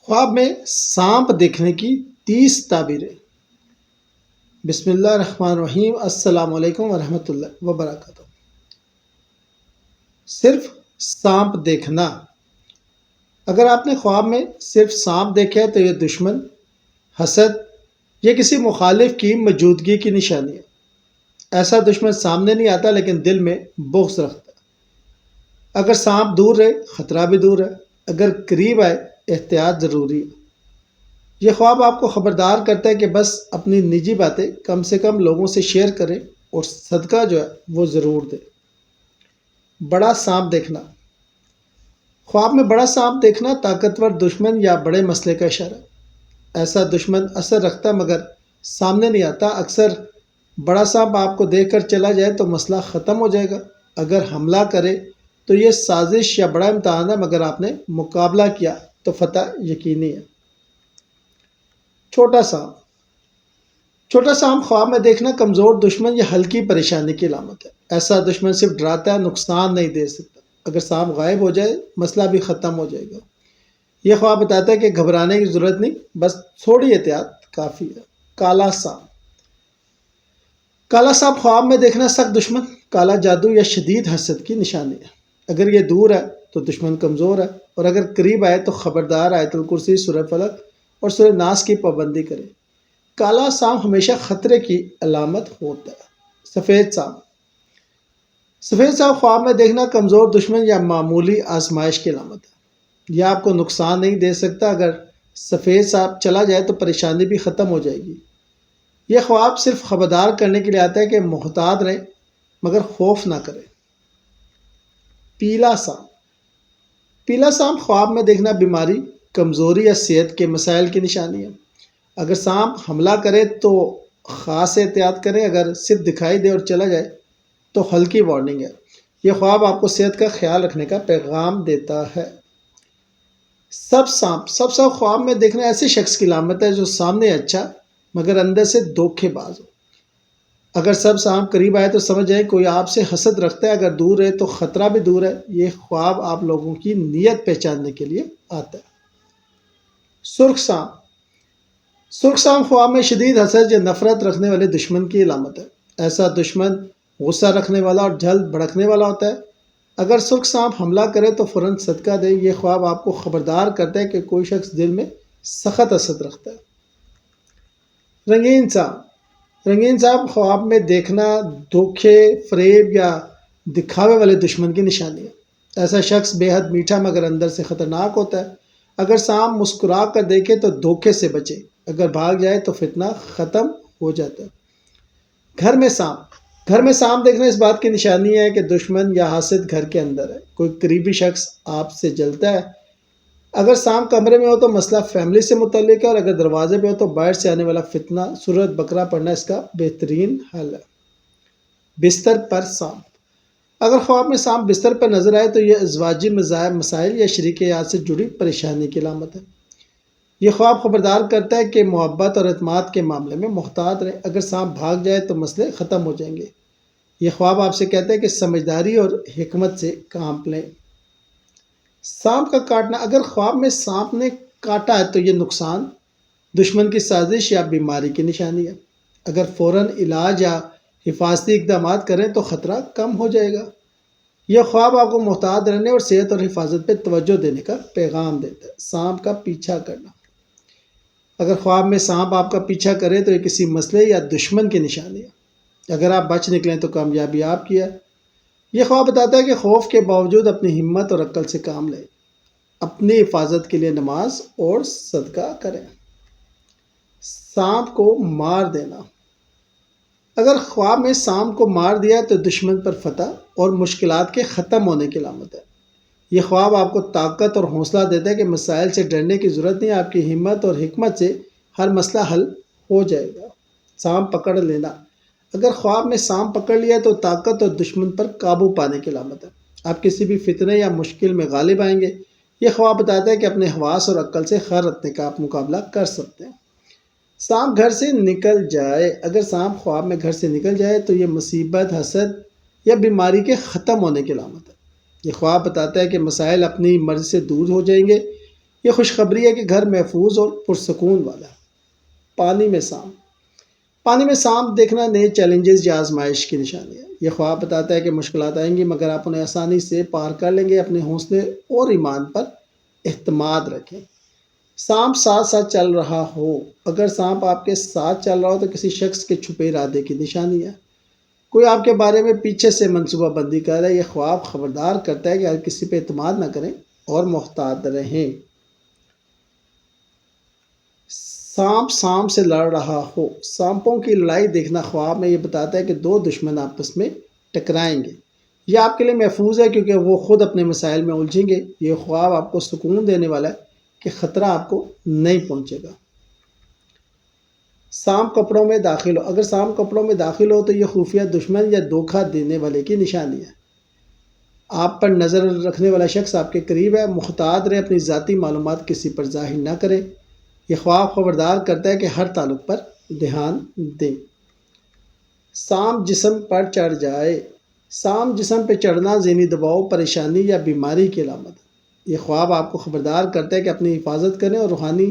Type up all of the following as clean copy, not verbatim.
خواب میں سانپ دیکھنے کی 30 تعبیریں۔ بسم اللہ الرحمن الرحیم۔ السلام علیکم ورحمۃ اللہ وبرکاتہ۔ صرف سانپ دیکھنا۔ اگر آپ نے خواب میں صرف سانپ دیکھا ہے تو یہ دشمن، حسد یا کسی مخالف کی موجودگی کی نشانی ہے۔ ایسا دشمن سامنے نہیں آتا لیکن دل میں بغض رکھتا ہے۔ اگر سانپ دور رہے خطرہ بھی دور ہے، اگر قریب آئے احتیاط ضروری ہے۔ یہ خواب آپ کو خبردار کرتا ہے کہ بس اپنی نجی باتیں کم سے کم لوگوں سے شیئر کریں اور صدقہ جو ہے وہ ضرور دیں۔ بڑا سانپ دیکھنا۔ خواب میں بڑا سانپ دیکھنا طاقتور دشمن یا بڑے مسئلے کا اشارہ ہے۔ ایسا دشمن اثر رکھتا مگر سامنے نہیں آتا۔ اکثر بڑا سانپ آپ کو دیکھ کر چلا جائے تو مسئلہ ختم ہو جائے گا۔ اگر حملہ کرے تو یہ سازش یا بڑا امتحان ہے، مگر آپ نے مقابلہ کیا تو فتح یقینی ہے۔ چھوٹا سانپ۔ چھوٹا سانپ خواب میں دیکھنا کمزور دشمن یا ہلکی پریشانی کی علامت ہے۔ ایسا دشمن صرف ڈراتا ہے، نقصان نہیں دے سکتا۔ اگر سانپ غائب ہو جائے مسئلہ بھی ختم ہو جائے گا۔ یہ خواب بتاتا ہے کہ گھبرانے کی ضرورت نہیں، بس تھوڑی احتیاط کافی ہے۔ کالا سانپ۔ کالا سانپ خواب میں دیکھنا سخت دشمن، کالا جادو یا شدید حسد کی نشانی ہے۔ اگر یہ دور ہے تو دشمن کمزور ہے، اور اگر قریب آئے تو خبردار، آیت الکرسی، سورہ فلق اور سورہ ناس کی پابندی کرے۔ کالا سانپ ہمیشہ خطرے کی علامت ہوتا ہے۔ سفید سانپ۔ سفید سانپ خواب میں دیکھنا کمزور دشمن یا معمولی آزمائش کی علامت ہے۔ یہ آپ کو نقصان نہیں دے سکتا۔ اگر سفید سانپ چلا جائے تو پریشانی بھی ختم ہو جائے گی۔ یہ خواب صرف خبردار کرنے کے لیے آتا ہے کہ محتاط رہیں مگر خوف نہ کریں۔ پیلا سانپ۔ پیلا سانپ خواب میں دیکھنا بیماری، کمزوری یا صحت کے مسائل کی نشانی ہے۔ اگر سانپ حملہ کرے تو خاص احتیاط کریں، اگر صرف دکھائی دے اور چلا جائے تو ہلکی وارننگ ہے۔ یہ خواب آپ کو صحت کا خیال رکھنے کا پیغام دیتا ہے۔ سب سانپ۔ سب سانپ خواب میں دیکھنا ایسے شخص کی علامت ہے جو سامنے اچھا مگر اندر سے دھوکے باز ہو۔ اگر سب سانپ قریب آئے تو سمجھ جائیں کوئی آپ سے حسد رکھتا ہے، اگر دور ہے تو خطرہ بھی دور ہے۔ یہ خواب آپ لوگوں کی نیت پہچاننے کے لیے آتا ہے۔ سرخ سانپ۔ سرخ سانپ خواب میں شدید حسد یا نفرت رکھنے والے دشمن کی علامت ہے۔ ایسا دشمن غصہ رکھنے والا اور جلد بھڑکنے والا ہوتا ہے۔ اگر سرخ سانپ حملہ کرے تو فوراً صدقہ دے۔ یہ خواب آپ کو خبردار کرتا ہے کہ کوئی شخص دل میں سخت حسد رکھتا ہے۔ رنگین سانپ۔ رنگین سانپ خواب میں دیکھنا دھوکے، فریب یا دکھاوے والے دشمن کی نشانی ہے۔ ایسا شخص بے حد میٹھا مگر اندر سے خطرناک ہوتا ہے۔ اگر سانپ مسکرا کر دیکھے تو دھوکے سے بچے، اگر بھاگ جائے تو فتنہ ختم ہو جاتا ہے۔ گھر میں سانپ۔ گھر میں سانپ دیکھنا اس بات کی نشانی ہے کہ دشمن یا حاسد گھر کے اندر ہے۔ کوئی قریبی شخص آپ سے جلتا ہے۔ اگر سانپ کمرے میں ہو تو مسئلہ فیملی سے متعلق ہے، اور اگر دروازے پہ ہو تو باہر سے آنے والا فتنہ۔ سورۃ بقرہ پڑھنا اس کا بہترین حل ہے۔ بستر پر سانپ۔ اگر خواب میں سانپ بستر پر نظر آئے تو یہ ازواجی مسائل یا شریک حیات سے جڑی پریشانی کی علامت ہے۔ یہ خواب خبردار کرتا ہے کہ محبت اور اعتماد کے معاملے میں محتاط رہیں۔ اگر سانپ بھاگ جائے تو مسئلے ختم ہو جائیں گے۔ یہ خواب آپ سے کہتا ہے کہ سمجھداری اور حکمت سے کام لیں۔ سانپ کا کاٹنا۔ اگر خواب میں سانپ نے کاٹا ہے تو یہ نقصان، دشمن کی سازش یا بیماری کی نشانی ہے۔ اگر فوراً علاج یا حفاظتی اقدامات کریں تو خطرہ کم ہو جائے گا۔ یہ خواب آپ کو محتاط رہنے اور صحت اور حفاظت پہ توجہ دینے کا پیغام دیتا ہے۔ سانپ کا پیچھا کرنا۔ اگر خواب میں سانپ آپ کا پیچھا کرے تو یہ کسی مسئلے یا دشمن کی نشانی ہے۔ اگر آپ بچ نکلیں تو کامیابی آپ کی ہے۔ یہ خواب بتاتا ہے کہ خوف کے باوجود اپنی ہمت اور عقل سے کام لیں، اپنی حفاظت کے لیے نماز اور صدقہ کریں۔ سانپ کو مار دینا۔ اگر خواب میں سانپ کو مار دیا تو دشمن پر فتح اور مشکلات کے ختم ہونے کی علامت ہے۔ یہ خواب آپ کو طاقت اور حوصلہ دیتا ہے کہ مسائل سے ڈرنے کی ضرورت نہیں، آپ کی ہمت اور حکمت سے ہر مسئلہ حل ہو جائے گا۔ سانپ پکڑ لینا۔ اگر خواب میں سانپ پکڑ لیا تو طاقت اور دشمن پر قابو پانے کی علامت ہے۔ آپ کسی بھی فتنے یا مشکل میں غالب آئیں گے۔ یہ خواب بتاتا ہے کہ اپنے حواس اور عقل سے خیر رکھنے کا آپ مقابلہ کر سکتے ہیں۔ سانپ گھر سے نکل جائے۔ اگر سانپ خواب میں گھر سے نکل جائے تو یہ مصیبت، حسد یا بیماری کے ختم ہونے کی علامت ہے۔ یہ خواب بتاتا ہے کہ مسائل اپنی مرضی سے دور ہو جائیں گے۔ یہ خوشخبری ہے کہ گھر محفوظ اور پرسکون والا ہے۔ پانی میں سانپ، پانی میں سانپ دیکھنا نئے چیلنجز یا آزمائش کی نشانی ہے۔ یہ خواب بتاتا ہے کہ مشکلات آئیں گی مگر آپ انہیں آسانی سے پار کر لیں گے۔ اپنے حوصلے اور ایمان پر اعتماد رکھیں۔ سانپ ساتھ ساتھ چل رہا ہو، اگر سانپ آپ کے ساتھ چل رہا ہو تو کسی شخص کے چھپے ارادے کی نشانی ہے۔ کوئی آپ کے بارے میں پیچھے سے منصوبہ بندی کر رہا ہے۔ یہ خواب خبردار کرتا ہے کہ ہر کسی پہ اعتماد نہ کریں اور محتاط رہیں۔ سانپ سانپ سے لڑ رہا ہو، سانپوں کی لڑائی دیکھنا خواب میں یہ بتاتا ہے کہ دو دشمن آپس میں ٹکرائیں گے۔ یہ آپ کے لیے محفوظ ہے کیونکہ وہ خود اپنے مسائل میں الجھیں گے۔ یہ خواب آپ کو سکون دینے والا ہے کہ خطرہ آپ کو نہیں پہنچے گا۔ سانپ کپڑوں میں داخل ہو، اگر سانپ کپڑوں میں داخل ہو تو یہ خفیہ دشمن یا دھوکہ دینے والے کی نشانی ہے۔ آپ پر نظر رکھنے والا شخص آپ کے قریب ہے۔ محتاط رہیں، اپنی ذاتی معلومات کسی پر ظاہر نہ کریں۔ یہ خواب خبردار کرتا ہے کہ ہر تعلق پر دھیان دیں۔ سانپ جسم پر چڑھ جائے، سانپ جسم پہ چڑھنا ذہنی دباؤ، پریشانی یا بیماری کی علامت ہے۔ یہ خواب آپ کو خبردار کرتا ہے کہ اپنی حفاظت کریں اور روحانی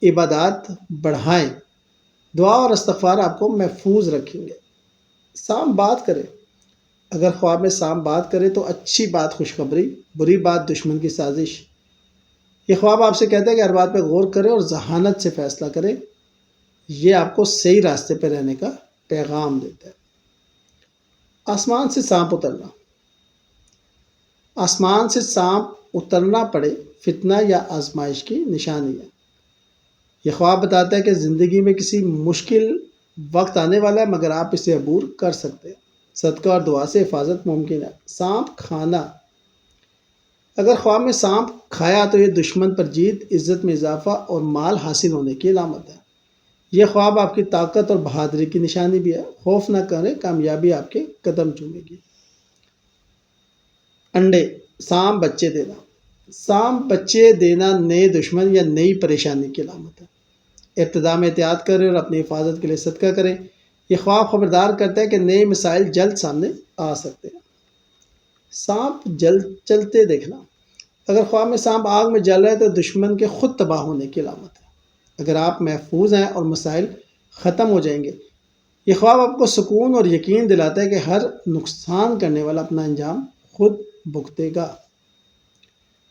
عبادات بڑھائیں۔ دعا اور استغفار آپ کو محفوظ رکھیں گے۔ سانپ بات کرے، اگر خواب میں سانپ بات کرے تو اچھی بات خوشخبری، بری بات دشمن کی سازش۔ یہ خواب آپ سے کہتا ہے کہ ہر بات پہ غور کریں اور ذہانت سے فیصلہ کریں۔ یہ آپ کو صحیح راستے پہ رہنے کا پیغام دیتا ہے۔ آسمان سے سانپ اترنا، آسمان سے سانپ اترنا پڑے فتنہ یا آزمائش کی نشانی ہے۔ یہ خواب بتاتا ہے کہ زندگی میں کسی مشکل وقت آنے والا ہے مگر آپ اسے عبور کر سکتے ہیں۔ صدقہ اور دعا سے حفاظت ممکن ہے۔ سانپ کھانا، اگر خواب میں سانپ کھایا تو یہ دشمن پر جیت، عزت میں اضافہ اور مال حاصل ہونے کی علامت ہے۔ یہ خواب آپ کی طاقت اور بہادری کی نشانی بھی ہے۔ خوف نہ کریں، کامیابی آپ کے قدم چومے گی۔ انڈے، سانپ بچے دینا، سانپ بچے دینا نئے دشمن یا نئی پریشانی کی علامت ہے۔ ابتدا میں احتیاط کریں اور اپنی حفاظت کے لیے صدقہ کریں۔ یہ خواب خبردار کرتا ہے کہ نئے مسائل جلد سامنے آ سکتے ہیں۔ سانپ چلتے دیکھنا، اگر خواب میں سانپ آگ میں جل رہا ہے تو دشمن کے خود تباہ ہونے کی علامت ہے۔ اگر آپ محفوظ ہیں اور مسائل ختم ہو جائیں گے، یہ خواب آپ کو سکون اور یقین دلاتا ہے کہ ہر نقصان کرنے والا اپنا انجام خود بھگتے گا۔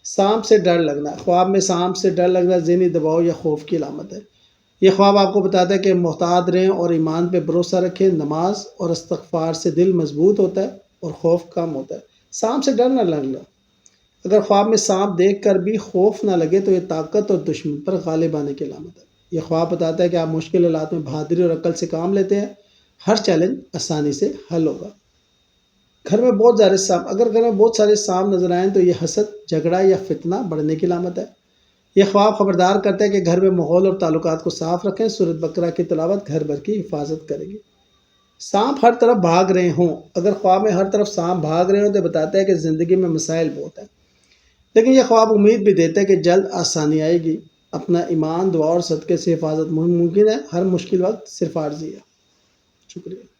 سانپ سے ڈر لگنا، خواب میں سانپ سے ڈر لگنا ذہنی دباؤ یا خوف کی علامت ہے۔ یہ خواب آپ کو بتاتا ہے کہ محتاط رہیں اور ایمان پہ بھروسہ رکھیں۔ نماز اور استغفار سے دل مضبوط ہوتا ہے اور خوف کم ہوتا ہے۔ سانپ سے ڈر نہ لگنا، اگر خواب میں سانپ دیکھ کر بھی خوف نہ لگے تو یہ طاقت اور دشمن پر غالب آنے کی علامت ہے۔ یہ خواب بتاتا ہے کہ آپ مشکل حالات میں بہادری اور عقل سے کام لیتے ہیں۔ ہر چیلنج آسانی سے حل ہوگا۔ گھر میں بہت سارے سانپ، اگر گھر میں بہت سارے سانپ نظر آئیں تو یہ حسد، جھگڑا یا فتنہ بڑھنے کی علامت ہے۔ یہ خواب خبردار کرتا ہے کہ گھر میں ماحول اور تعلقات کو صاف رکھیں۔ سورۃ بقرہ کی تلاوت گھر بھر کی حفاظت کرے گی۔ سانپ ہر طرف بھاگ رہے ہوں، اگر خواب میں ہر طرف سانپ بھاگ رہے ہوں تو بتاتا ہے کہ زندگی میں مسائل بہت ہیں، لیکن یہ خواب امید بھی دیتا ہے کہ جلد آسانی آئے گی۔ اپنا ایمان، دعا اور صدقے سے حفاظت ممکن ہے۔ ہر مشکل وقت صرف عارضی ہے۔ شکریہ۔